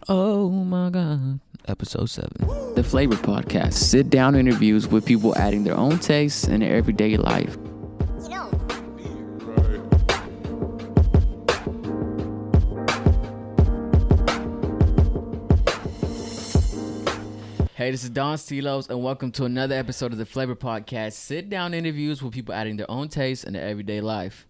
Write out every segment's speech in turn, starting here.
Oh my God. Episode 7. The Flavor Podcast. Sit down interviews with people adding their own tastes in their everyday life. Hey, this is Don Stelos, and welcome to another episode of the Flavor Podcast. Sit down interviews with people adding their own tastes in their everyday life.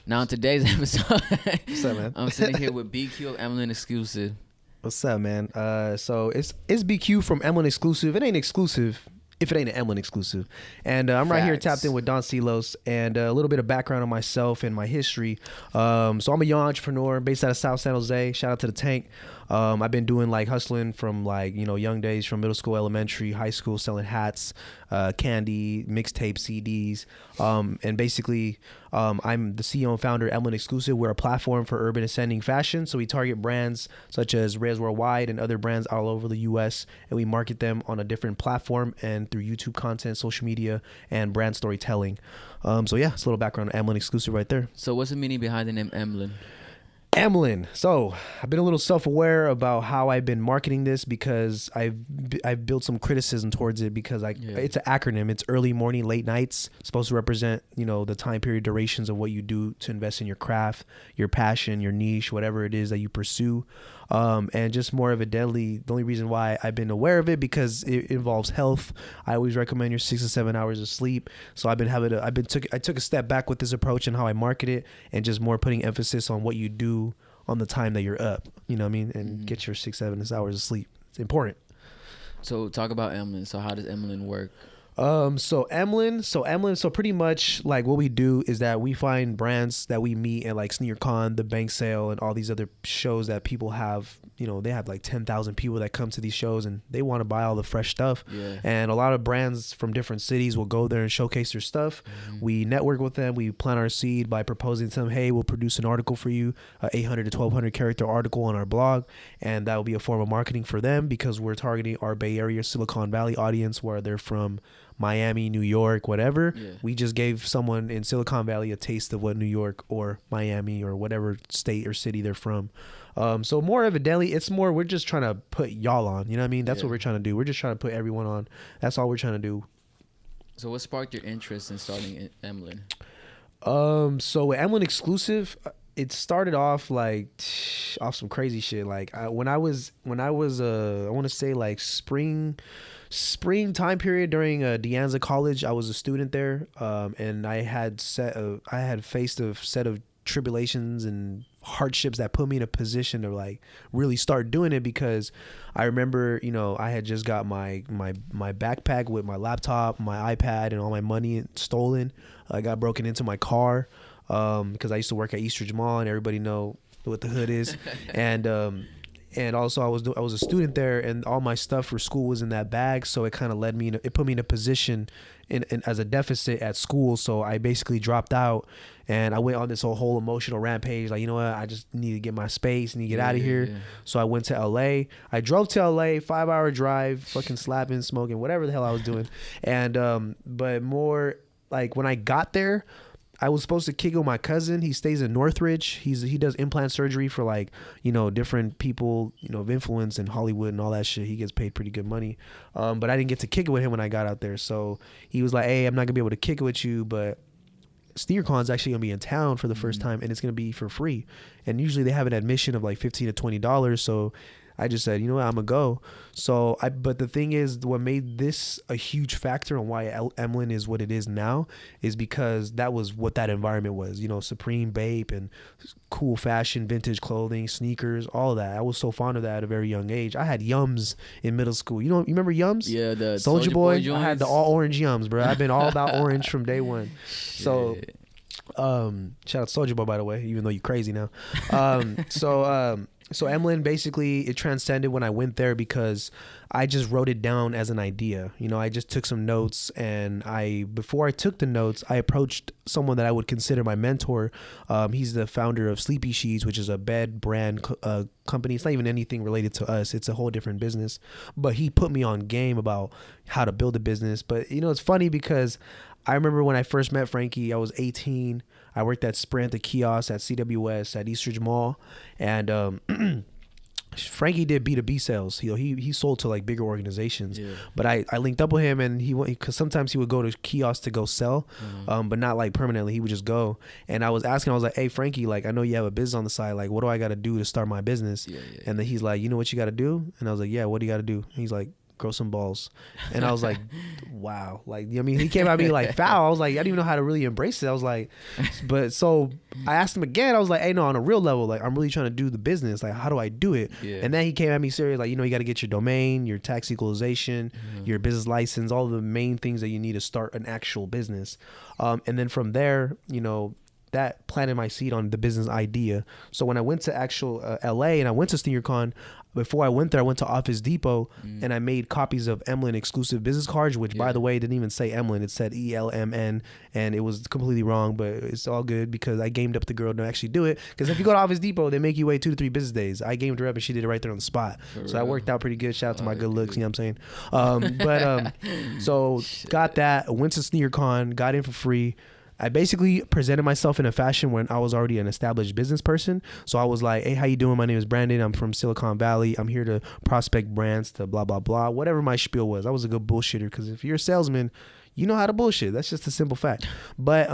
Now, in today's episode, what's up, man? I'm sitting here with BQ of EMLN Exclusive. What's up, man? So it's BQ from EMLN Exclusive. It ain't exclusive if it ain't an EMLN exclusive. And I'm right here tapped in with Don Stelos, and a little bit of background on myself and my history. So I'm a young entrepreneur based out of South San Jose. Shout out to the Tank. I've been doing like hustling from like, young days, from middle school, elementary, high school, selling hats, candy, mixtape, CDs. And basically, I'm the CEO and founder of EMLN Exclusive. We're a platform for urban ascending fashion. So we target brands such as Reyes Worldwide and other brands all over the U.S. And we market them on a different platform and through YouTube content, social media, and brand storytelling. So yeah, it's a little background on EMLN Exclusive right there. So what's the meaning behind the name EMLN? EMLN. So I've been a little self-aware about how I've been marketing this because I've built some criticism towards it because it's an acronym. It's early morning, late nights. It's supposed to represent, the time period durations of what you do to invest in your craft, your passion, your niche, whatever it is that you pursue. And just more evidently, the only reason why I've been aware of it because it involves health. I always recommend your 6 to 7 hours of sleep. So I took a step back with this approach and how I market it, and just more putting emphasis on what you do on the time that you're up, and get your 6-7 hours of sleep. It's important. So talk about EMLN. So how does EMLN work? So EMLN, pretty much like what we do is that we find brands that we meet at like SneakerCon, the Bank Sale, and all these other shows that people have. They have like 10,000 people that come to these shows and they want to buy all the fresh stuff. Yeah. And a lot of brands from different cities will go there and showcase their stuff. Mm-hmm. We network with them. We plant our seed by proposing to them, hey, we'll produce an article for you, 800 to 1,200 character article on our blog. And that will be a form of marketing for them because we're targeting our Bay Area, Silicon Valley audience where they're from. Miami, New York, whatever. Yeah. We just gave someone in Silicon Valley a taste of what New York or Miami or whatever state or city they're from. So more evidently, it's more we're just trying to put y'all on. You know what I mean? That's what we're trying to do. We're just trying to put everyone on. That's all we're trying to do. So what sparked your interest in starting EMLN? So with EMLN Exclusive, it started off off some crazy shit. Like when I was I want to say like spring time period during De Anza College. I was a student there, and I had faced a set of tribulations and hardships that put me in a position to like really start doing it because I remember I had just got my backpack with my laptop, my iPad, and all my money stolen. I got broken into my car because I used to work at Eastridge Mall, and everybody know what the hood is. And also I was a student there, and all my stuff for school was in that bag. So it kind of it put me in a position in as a deficit at school. So I basically dropped out, and I went on this whole emotional rampage. Like, you know what? I just need to get my space, need to get out of here. Yeah. So I went to LA. I drove to LA, 5-hour drive, fucking slapping, smoking, whatever the hell I was doing. And, but more like when I got there, I was supposed to kick with my cousin. He stays in Northridge. He does implant surgery for like, different people, of influence in Hollywood and all that shit. He gets paid pretty good money. But I didn't get to kick it with him when I got out there. So he was like, hey, I'm not gonna be able to kick it with you, but SneakerCon is actually gonna be in town for the first time, and it's gonna be for free. And usually they have an admission of like $15 to $20. So I just said, you know what, I'm gonna go. So but the thing is, what made this a huge factor on why EMLN is what it is now is because that was what that environment was. Supreme Bape and cool fashion, vintage clothing, sneakers, all of that. I was so fond of that at a very young age. I had Yums in middle school. You remember Yums? Yeah, the Soulja Boy. I had the all orange Yums, bro. I've been all about orange from day one. So shout out Soulja Boy, by the way, even though you crazy now. So EMLN, basically, it transcended when I went there because I just wrote it down as an idea. I just took some notes, and before I took the notes, I approached someone that I would consider my mentor. He's the founder of Sleepy Sheets, which is a bed brand company. It's not even anything related to us. It's a whole different business. But he put me on game about how to build a business. But, it's funny because I remember when I first met Frankie, I was 18. I worked at Sprint, the kiosk at CWS at Eastridge Mall. And Frankie did B2B sales. He sold to like bigger organizations. Yeah. But I linked up with him, and he went, because sometimes he would go to kiosks to go sell, but not like permanently. He would just go. And I was asking, I was like, hey Frankie, like I know you have a business on the side. Like what do I got to do to start my business? And then he's like, you know what you got to do? And I was like, yeah, what do you got to do? He's like, grow some balls. And I was like, wow. Like, I mean, he came at me like foul. I was like, I didn't even know how to really embrace it. I was like, but so I asked him again. I was like, hey, no, on a real level, like I'm really trying to do the business. Like, how do I do it? And then he came at me serious. Like, you know, you got to get your domain, your tax equalization, your business license, all the main things that you need to start an actual business. And then from there, you know, that planted my seed on the business idea. So when I went to actual LA and I went to SeniorCon, before I went there, I went to Office Depot and I made copies of EMLN exclusive business cards, which by the way, didn't even say EMLN. It said ELMN, and it was completely wrong, but it's all good because I gamed up the girl to actually do it. Because if you go to Office Depot, they make you wait 2 to 3 business days. I gamed her up and she did it right there on the spot. So that worked out pretty good. Shout out to my good looks, you know what I'm saying? So got that, went to SneakerCon, got in for free. I basically presented myself in a fashion when I was already an established business person. So I was like, hey, how you doing? My name is Brandon. I'm from Silicon Valley. I'm here to prospect brands to blah, blah, blah. Whatever my spiel was. I was a good bullshitter because if you're a salesman, you know how to bullshit. That's just a simple fact. But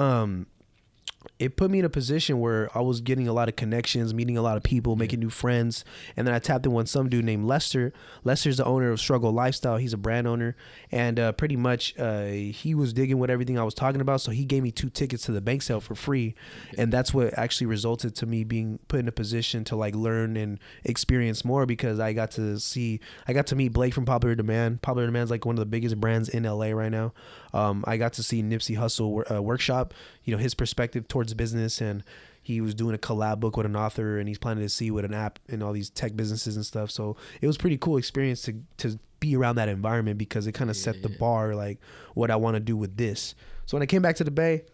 it put me in a position where I was getting a lot of connections, meeting a lot of people, making new friends. And then I tapped in with some dude named Lester. Lester's the owner of Struggle Lifestyle. He's a brand owner. And pretty much he was digging with everything I was talking about. So he gave me 2 tickets to the bank sale for free. And that's what actually resulted to me being put in a position to like learn and experience more, because I got to meet Blake from Popular Demand. Popular Demand is like one of the biggest brands in LA right now. I got to see Nipsey Hussle workshop, you know, his perspective towards business, and he was doing a collab book with an author, and he's planning to see with an app and all these tech businesses and stuff. So it was pretty cool experience to be around that environment, because it kind of set the bar, like what I want to do with this. So when I came back to the Bay,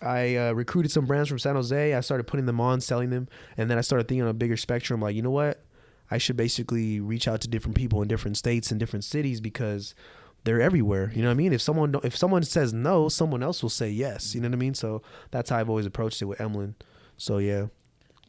I recruited some brands from San Jose. I started putting them on, selling them, and then I started thinking on a bigger spectrum, like, you know what? I should basically reach out to different people in different states and different cities, because they're everywhere. You know what I mean? If someone says no, someone else will say yes. You know what I mean? So that's how I've always approached it with EMLN. So yeah.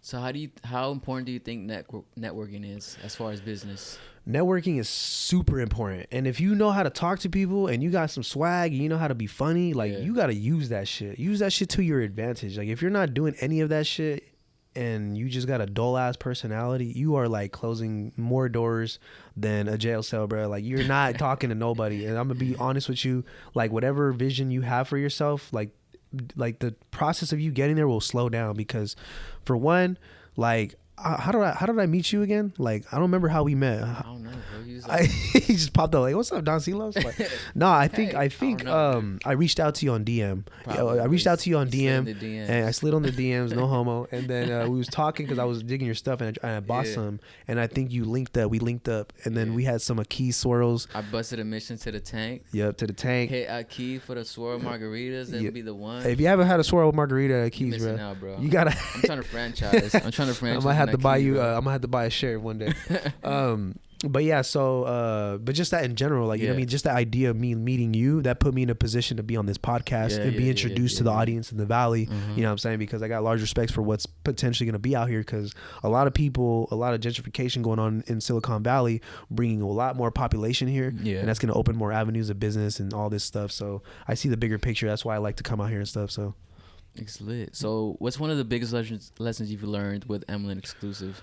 So how important do you think networking is as far as business? Networking is super important. And if you know how to talk to people and you got some swag and you know how to be funny, like you got to use that shit. Use that shit to your advantage. Like if you're not doing any of that shit and you just got a dull ass personality, you are like closing more doors than a jail cell, bro. Like you're not talking to nobody. And I'm gonna be honest with you, like whatever vision you have for yourself, like the process of you getting there will slow down, because for one, like how did I meet you again? Like I don't remember how we met. I don't know, bro. He just popped up like, "What's up, Don Silos?" Like, no, I think I reached out to you on DM. I reached out to you on DM, and I slid on the DMs, no homo. And then we was talking because I was digging your stuff, and I bought some. And I think you linked up. We linked up, and then we had some key swirls. I busted a mission to the tank. Yep, to the tank. Hit a key for the swirl margaritas. That would be the one. If you haven't had a swirl margarita at Keys, bro, you gotta. I'm trying to franchise. I'm gonna have to buy you. I'm gonna have to buy a share one day. But yeah, so but just that in general, like you know what I mean, just the idea of me meeting you, that put me in a position to be on this podcast and be introduced to the audience in the Valley. You know what I'm saying? Because I got large respects for what's potentially going to be out here, because a lot of people, a lot of gentrification going on in Silicon Valley, bringing a lot more population here, and that's going to open more avenues of business and all this stuff. So I see the bigger picture. That's why I like to come out here and stuff. So it's lit. So what's one of the biggest lessons you've learned with EMLN exclusive?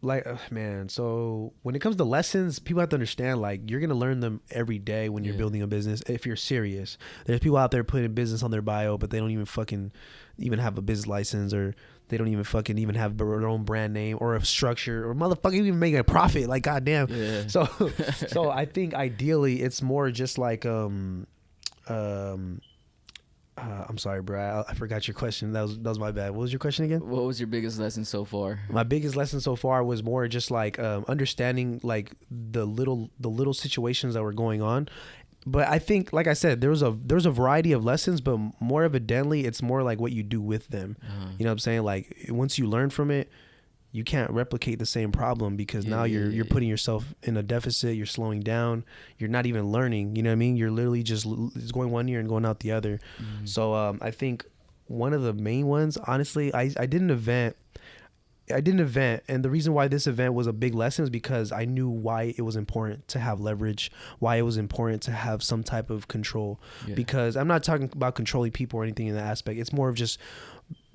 Like man, so when it comes to lessons, people have to understand, like you're gonna learn them every day when you're building a business. If you're serious, there's people out there putting business on their bio, but they don't even have a business license, or they don't even have their own brand name or a structure, or motherfucker even making a profit. Like goddamn. So I think ideally it's more just like I'm sorry, bro. I forgot your question. That was my bad. What was your question again? What was your biggest lesson so far? My biggest lesson so far was more just like understanding like the little situations that were going on. But I think, like I said, there's a variety of lessons, but more evidently, it's more like what you do with them. You know what I'm saying? Like once you learn from it, you can't replicate the same problem, because now you're putting yourself in a deficit. You're slowing down. You're not even learning. You know what I mean? You're literally just going one ear and going out the other. So I think one of the main ones, honestly, I did an event. I did an event, and the reason why this event was a big lesson is because I knew why it was important to have leverage, why it was important to have some type of control. Yeah. Because I'm not talking about controlling people or anything in that aspect. It's more of just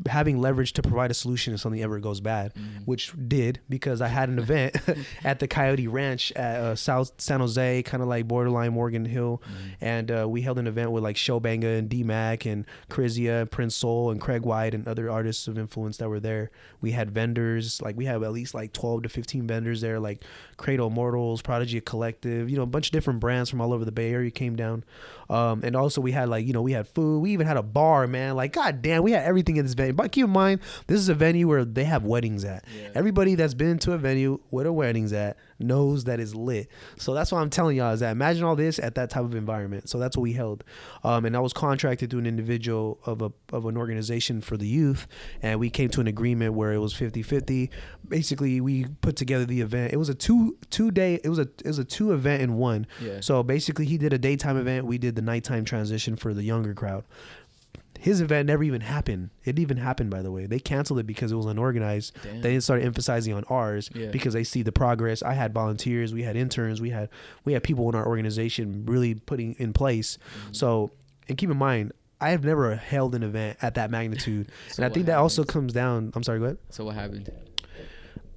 having leverage to provide a solution if something ever goes bad, which did, because I had an event at the Coyote Ranch at South San Jose, kind of like borderline Morgan Hill, and we held an event with like Showbanga and D-Mac and Krizia, Prince Soul and Craig White and other artists of influence that were there. We had vendors, like we have at least like 12 to 15 vendors there, like Cradle Immortals, Prodigy Collective, you know, a bunch of different brands from all over the Bay Area came down. And also we had like, you know, we had food, we even had a bar, man, like goddamn, we had everything in this venue. But keep in mind, this is a venue where they have weddings at. Yeah. Everybody that's been to a venue where the wedding's at knows that it's lit. So that's why I'm telling y'all is that imagine all this at that type of environment. So that's what we held. And I was contracted to an individual of an organization for the youth, and we came to an agreement where it was 50-50. Basically, we put together the event. It was a two event in one. Yeah. So basically, he did a daytime event. We did the nighttime transition for the younger crowd. His event never even happened. It even happened, by the way. They canceled it because it was unorganized. Damn. They started emphasizing on ours because they see the progress. I had volunteers, we had interns, we had people in our organization really putting in place. So, and keep in mind, I have never held an event at that magnitude. So and I think that also comes down. I'm sorry, go ahead. So what happened?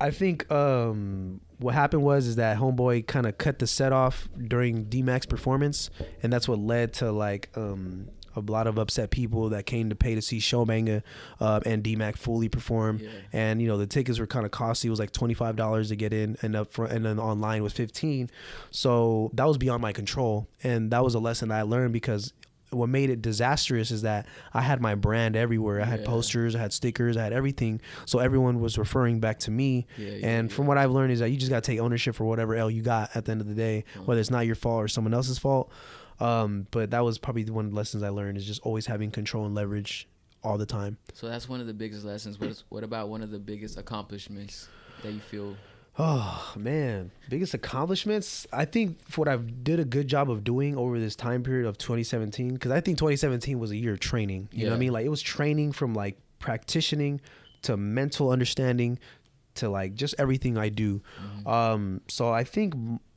I think what happened was that Homeboy kind of cut the set off during D-Mac's performance, and that's what led to like a lot of upset people that came to pay to see Showbanga and D-Mac fully perform. Yeah. And you know the tickets were kind of costly. It was like $25 to get in, and up front, and then online was $15. So that was beyond my control, and that was a lesson that I learned, because what made it disastrous is that I had my brand everywhere. I had posters, I had stickers, I had everything. So everyone was referring back to me. And from what I've learned is that you just got to take ownership for whatever L you got at the end of the day, whether it's not your fault or someone else's fault. But that was probably one of the lessons I learned, is just always having control and leverage all the time. So that's one of the biggest lessons. What about one of the biggest accomplishments that you feel? Oh man, biggest accomplishments. I think what I've did a good job of doing over this time period of 2017, because I think 2017 was a year of training. You know what I mean? Like it was training from like practicing to mental understanding to like just everything I do. So I think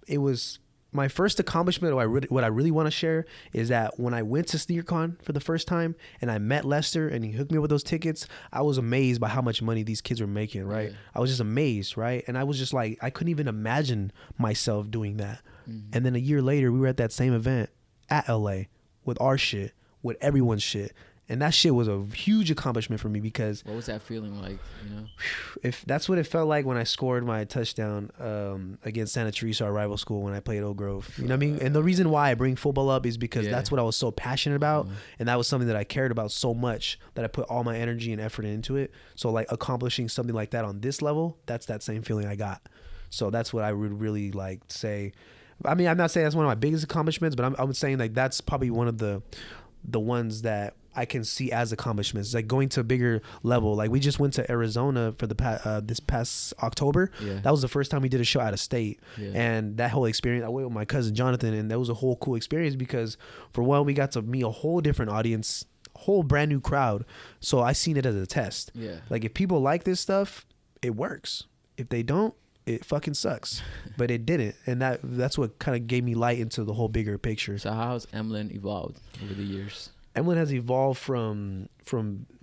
it was my first accomplishment. What I really want to share is that when I went to SneakerCon for the first time and I met Lester and he hooked me up with those tickets, I was amazed by how much money these kids were making, right? I was just amazed, right? And I was just like, I couldn't even imagine myself doing that. And then a year later, we were at that same event at LA with our shit, with everyone's shit. And that shit was a huge accomplishment for me, because what was that feeling like, you know? If that's what it felt like when I scored my touchdown against Santa Teresa, our rival school, when I played Oak Grove. You know what I mean? And the reason why I bring football up is because that's what I was so passionate about, and that was something that I cared about so much that I put all my energy and effort into it. So like accomplishing something like that on this level, that's that same feeling I got. So that's what I would really like say. I mean, I'm not saying that's one of my biggest accomplishments, but I'm saying like that's probably one of the ones that I can see as accomplishments, like going to a bigger level. Like we just went to Arizona for the this past October. That was the first time we did a show out of state, and that whole experience, I went with my cousin Jonathan, and that was a whole cool experience, because for one, we got to meet a whole different audience, whole brand new crowd. So I seen it as a test. Like if people like this stuff, it works. If they don't, it fucking sucks. But it didn't, and that's what kind of gave me light into the whole bigger picture. So how has EMLN evolved over the years? EMLN has evolved from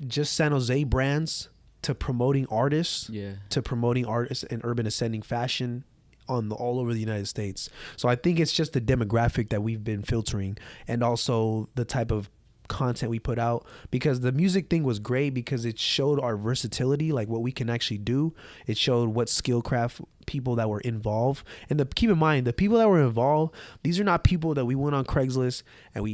just San Jose brands to promoting artists, to promoting artists in urban ascending fashion all over the United States. So I think it's just the demographic that we've been filtering, and also the type of content we put out, because the music thing was great because it showed our versatility, like what we can actually do. It showed what skill craft people that were involved, and keep in mind, the people that were involved, these are not people that we went on Craigslist and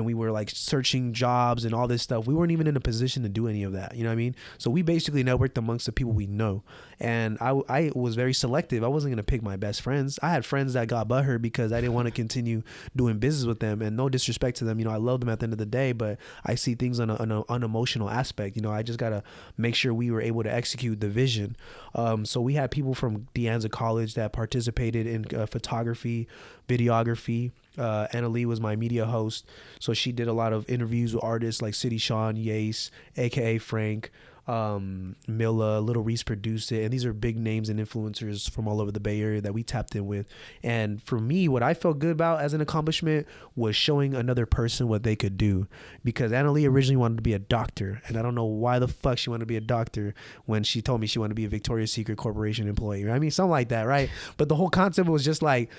we were like searching jobs and all this stuff. We weren't even in a position to do any of that. You know what I mean? So we basically networked amongst the people we know. And I was very selective. I wasn't going to pick my best friends. I had friends that got butthurt because I didn't want to continue doing business with them. And no disrespect to them. You know, I love them at the end of the day, but I see things on an unemotional aspect. You know, I just got to make sure we were able to execute the vision. So we had people from De Anza College that participated in photography, videography. Anna Lee was my media host, so she did a lot of interviews with artists like City Sean, Yace, aka Frank, Milla, Little Reese produced it, and these are big names and influencers from all over the Bay Area that we tapped in with. And for me, what I felt good about as an accomplishment was showing another person what they could do, because Annalie originally wanted to be a doctor, and I don't know why the fuck she wanted to be a doctor when she told me she wanted to be a Victoria's Secret Corporation employee. I mean, something like that, right? But the whole concept was just like,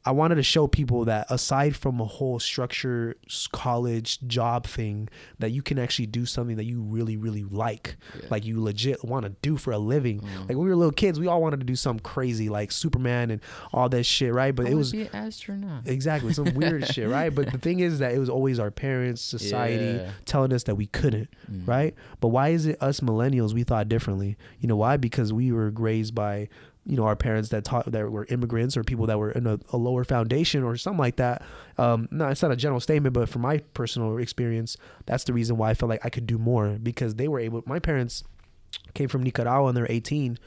I wanted to show people that aside from a whole structure, college, job thing, that you can actually do something that you really, really like. Yeah. Like you legit want to do for a living. Like when we were little kids, we all wanted to do something crazy like Superman and all that shit, right? But it was be an astronaut. Exactly, some weird shit, right? But the thing is that it was always our parents, society telling us that we couldn't, right? But why is it us millennials, we thought differently? You know why? Because we were raised by, you know, our parents that were immigrants or people that were in a lower foundation or something like that. No, it's not a general statement, but from my personal experience, that's the reason why I felt like I could do more, because they were able. My parents came from Nicaragua and they're 18,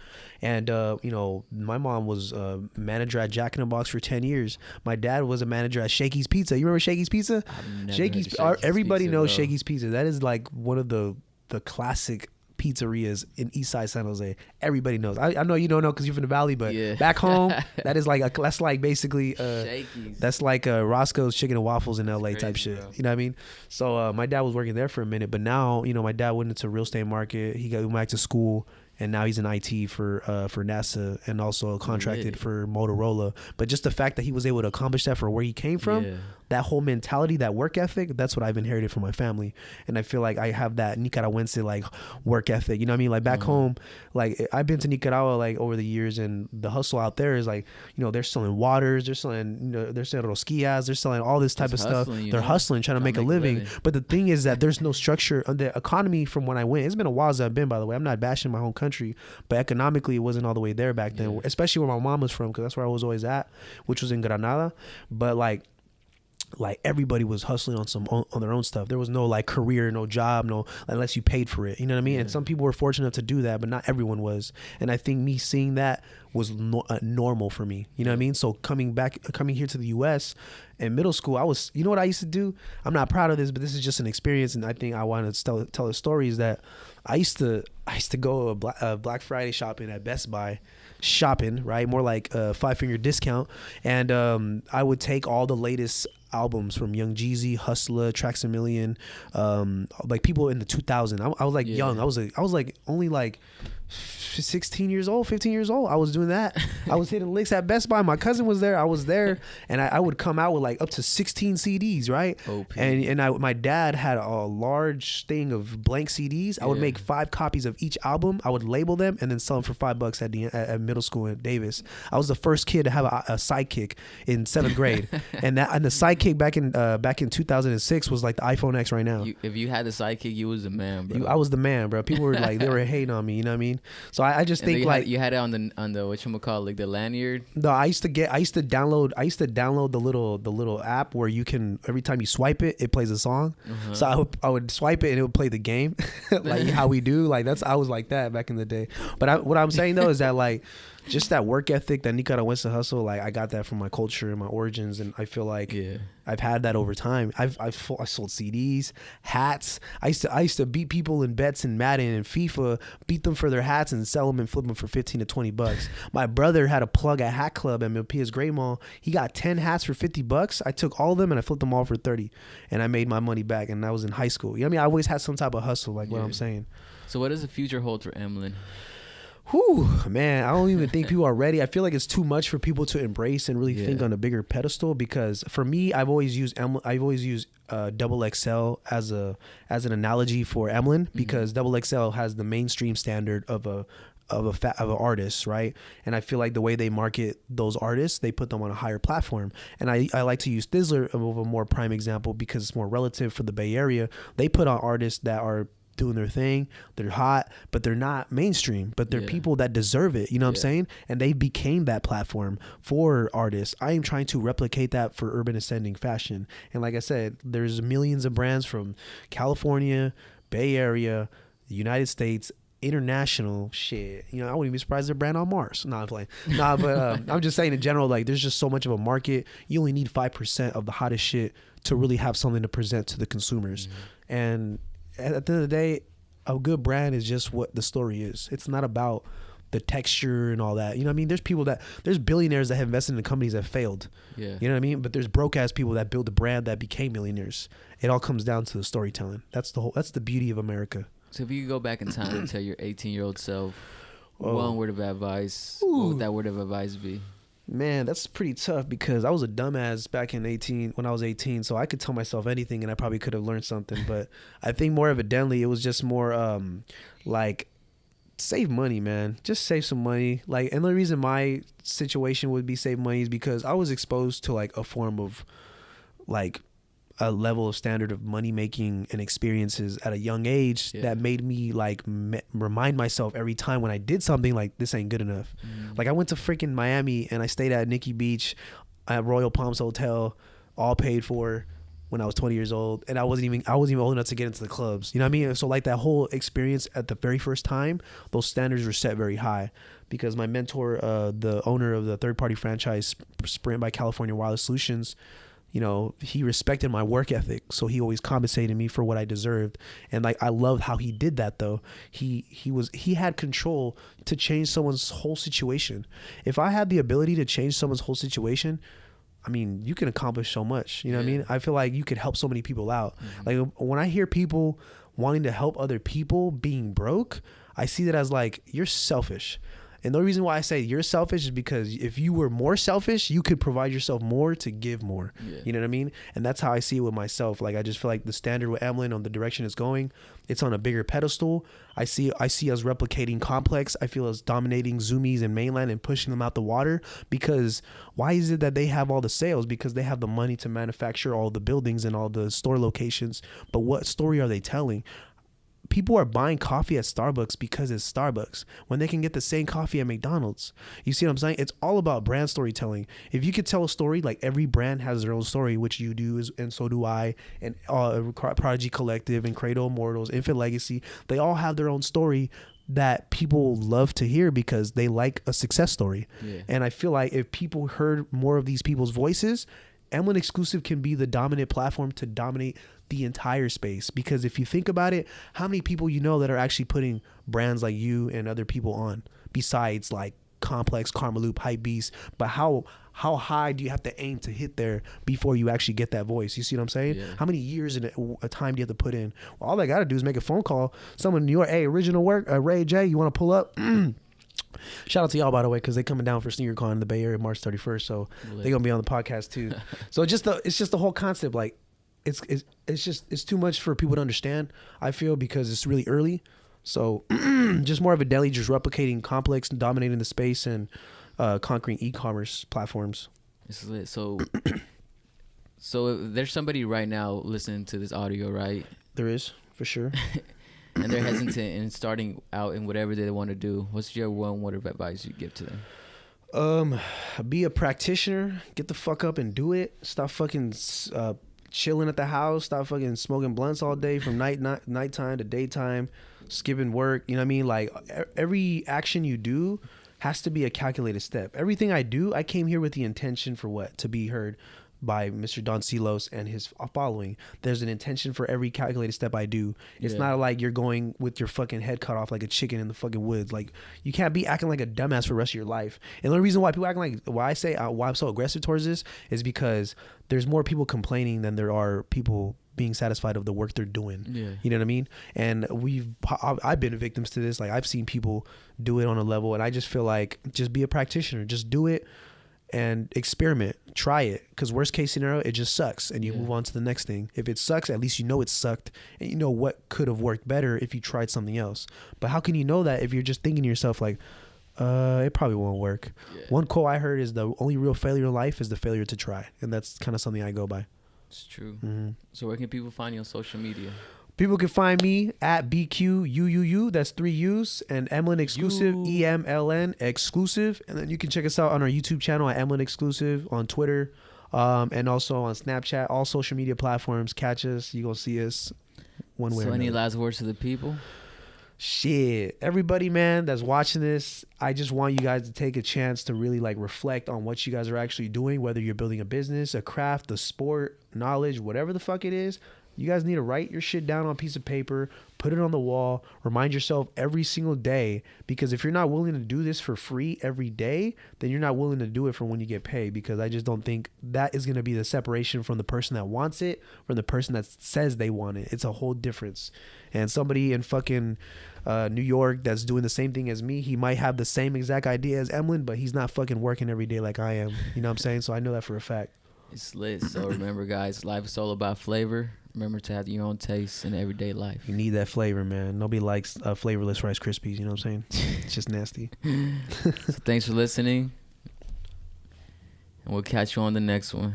and you know, my mom was manager at Jack in the Box for 10 years. My dad was a manager at Shakey's Pizza. You remember Shakey's Pizza? Shakey's everybody knows Shakey's Pizza. That is like one of the classic pizzerias in Eastside San Jose. Everybody knows. I know you don't know because you're from the Valley, but back home, that is like that's like basically that's like Roscoe's Chicken and Waffles in LA type shit. Bro. You know what I mean? So my dad was working there for a minute, but now, you know, my dad went into real estate market. He went back to school, and now he's in IT for NASA, and also contracted for Motorola. But just the fact that he was able to accomplish that for where he came from, that whole mentality, that work ethic, that's what I've inherited from my family. And I feel like I have that Nicaraguense like work ethic. You know what I mean? Like back home, like I've been to Nicaragua like over the years, and the hustle out there is like, you know, they're selling waters, they're selling, you know, they're selling rosquillas, they're selling all this type of stuff. They're hustling, trying to make a living. But the thing is that there's no structure. The economy from when I went, it's been a while since I've been, by the way. I'm not bashing my home country, but economically it wasn't all the way there back then, especially where my mom was from, because that's where I was always at, which was in Granada. But like everybody was hustling on their own stuff. There was no like career, no job, no, unless you paid for it. You know what I mean? And some people were fortunate enough to do that, but not everyone was. And I think me seeing that was normal for me. You know what I mean? So coming here to the U.S. in middle school, you know what I used to do? I'm not proud of this, but this is just an experience, and I think I want to tell a story. Is that I used to go Black Friday shopping at Best Buy. Shopping, right? More like a 5-finger discount. And I would take all the latest albums from Young Jeezy, Hustler, Tracks a Million, like people in the 2000s. I was like young. I was like only like 16 years old, 15 years old. I was doing that. I was hitting licks at Best Buy. My cousin was there. I was there, and I would come out with like up to 16 CDs, right? OP. And my dad had a large thing of blank CDs. I would make 5 copies of each album. I would label them and then sell them for $5 at middle school in Davis. I was the first kid to have a sidekick in 7th grade, and the sidekick back in 2006 was like the iPhone X right now. If you had the sidekick, you was the man, bro. I was the man, bro. People were like, they were hating on me. You know what I mean? So I just think like you had it on the whatchamacallit, like the lanyard. No, I used to download the little app where you can, every time you swipe it plays a song. So I would swipe it and it would play the game, like how we do. Like I was like that back in the day. But what I'm saying though is that like just that work ethic, that Nicaraguense hustle, like I got that from my culture and my origins, and I feel like I've had that over time. I sold CDs, hats. I used to beat people in bets in Madden and FIFA, beat them for their hats and sell them and flip them for $15 to $20. My brother had a plug at Hat Club at Milpitas Great Mall. He got 10 hats for $50. I took all of them and I flipped them all for 30, and I made my money back. And I was in high school. You know what I mean? I always had some type of hustle, like what I'm saying. So what does the future hold for EMLN? Whew, man, I don't even think people are ready. I feel like it's too much for people to embrace and really think on a bigger pedestal, because for me, I've always used double XL as an analogy for EMLN, because double XL has the mainstream standard of an artist, right? And I feel like the way they market those artists, they put them on a higher platform. And I like to use Thizzler of a more prime example because it's more relative for the Bay Area. They put on artists that are doing their thing, they're hot, but they're not mainstream, but they're people that deserve it, you know what I'm saying? And they became that platform for artists. I am trying to replicate that for urban ascending fashion. And like I said, there's millions of brands from California, Bay Area, the United States, international shit. You know, I wouldn't be surprised if they're brand on Mars. No, I'm playing. Nah, but I'm just saying in general, like there's just so much of a market. You only need 5% of the hottest shit to really have something to present to the consumers. And at the end of the day, a good brand is just what the story is. It's not about the texture and all that. You know what I mean? There's billionaires that have invested in companies that failed. Yeah. You know what I mean? But there's broke ass people that build a brand that became millionaires. It all comes down to the storytelling. That's the beauty of America. So if you could go back in time and tell your 18-year-old self Oh. one word of advice, Ooh. what would that word of advice be? Man, that's pretty tough because I was a dumbass back when I was 18. So I could tell myself anything and I probably could have learned something. But I think more evidently it was just more like save money, man. Just save some money. Like, and the reason my situation would be save money is because I was exposed to like a form of like a level of standard of money making and experiences at a young age that made me like remind myself every time when I did something like this ain't good enough. Like I went to freaking Miami and I stayed at Nikki Beach at Royal Palms Hotel, all paid for, when I was 20 years old, and I wasn't even old enough to get into the clubs. You know what I mean? So like that whole experience at the very first time, those standards were set very high because my mentor, the owner of the third party franchise Sprint by California Wireless Solutions, you know, he respected my work ethic, so he always compensated me for what I deserved. And like I loved how he did that though. He had control to change someone's whole situation. If I had the ability to change someone's whole situation, I mean, you can accomplish so much. You know what I mean? I feel like you could help so many people out. Like when I hear people wanting to help other people being broke, I see that as like, you're selfish. And the reason why I say you're selfish is because if you were more selfish, you could provide yourself more to give more. You know what I mean? And that's how I see it with myself. Like I just feel like the standard with EMLN on the direction it's going, it's on a bigger pedestal. I see us replicating Complex. I feel us dominating Zoomies and Mainland and pushing them out the water. Because why is it that they have all the sales? Because they have the money to manufacture all the buildings and all the store locations. But what story are they telling? People are buying coffee at Starbucks because it's Starbucks when they can get the same coffee at McDonald's. You see what I'm saying? It's all about brand storytelling. If you could tell a story, like every brand has their own story, which you do, and so do I, and Prodigy Collective and Cradle Immortals, Infant Legacy, they all have their own story that people love to hear because they like a success story. And I feel like if people heard more of these people's voices, EMLN Exclusive can be the dominant platform to dominate the entire space. Because if you think about it, how many people you know that are actually putting brands like you and other people on besides like Complex, Karma Loop, Hype Beast? But how high do you have to aim to hit there before you actually get that voice? You see what I'm saying? How many years in a time do you have to put in? Well, all I got to do is make a phone call. Someone in New York, hey, original work, Ray J, you want to pull up? Shout out to y'all, by the way, because they coming down for SneakerCon in the Bay Area March 31st, so they're gonna be on the podcast too. So it's just the whole concept. Like it's too much for people to understand, I feel, because it's really early. So just more of a deli, just replicating Complex and dominating the space and conquering e-commerce platforms. This is lit. So if there's somebody right now listening to this audio, right? There is, for sure. And they're hesitant in starting out in whatever they want to do. What's your one word of advice you give to them? Be a practitioner. Get the fuck up and do it. Stop fucking chilling at the house. Stop fucking smoking blunts all day from nighttime to daytime. Skipping work. You know what I mean? Like every action you do has to be a calculated step. Everything I do, I came here with the intention for what? To be heard by Mr. Don Silos and his following. There's an intention for every calculated step I do. It's not like you're going with your fucking head cut off like a chicken in the fucking woods. Like you can't be acting like a dumbass for the rest of your life. And the reason why people act like, why I'm so aggressive towards this is because there's more people complaining than there are people being satisfied of the work they're doing. You know what I mean? And I've been victims to this. Like I've seen people do it on a level, and I just feel like just be a practitioner. Just do it and experiment, try it, because worst case scenario, it just sucks and you move on to the next thing. If it sucks, at least you know it sucked and you know what could have worked better if you tried something else. But how can you know that if you're just thinking to yourself like, it probably won't work? One quote I heard is the only real failure in life is the failure to try, and that's kind of something I go by. It's true. So where can people find you on social media? People can find me at BQUUU, that's 3 U's, and EMLN Exclusive, EMLN Exclusive. And then you can check us out on our YouTube channel at EMLN Exclusive, on Twitter, and also on Snapchat, all social media platforms. Catch us. You're going to see us one way or another. So any last words to the people? Shit. Everybody, man, that's watching this, I just want you guys to take a chance to really like reflect on what you guys are actually doing, whether you're building a business, a craft, a sport, knowledge, whatever the fuck it is. You guys need to write your shit down on a piece of paper, Put it on the wall. Remind yourself every single day, because if you're not willing to do this for free every day, then you're not willing to do it for when you get paid, because I just don't think that is going to be the separation from the person that wants it from the person that says they want it. It's a whole difference. And somebody in fucking New York that's doing the same thing as me, he might have the same exact idea as EMLN, but he's not fucking working every day like I am. You know what I'm saying? So I know that for a fact. It's lit. So remember, guys, life is all about flavor. Remember to have your own taste in everyday life. You need that flavor, man. Nobody likes flavorless Rice Krispies. You know what I'm saying? It's just nasty. So thanks for listening. And we'll catch you on the next one.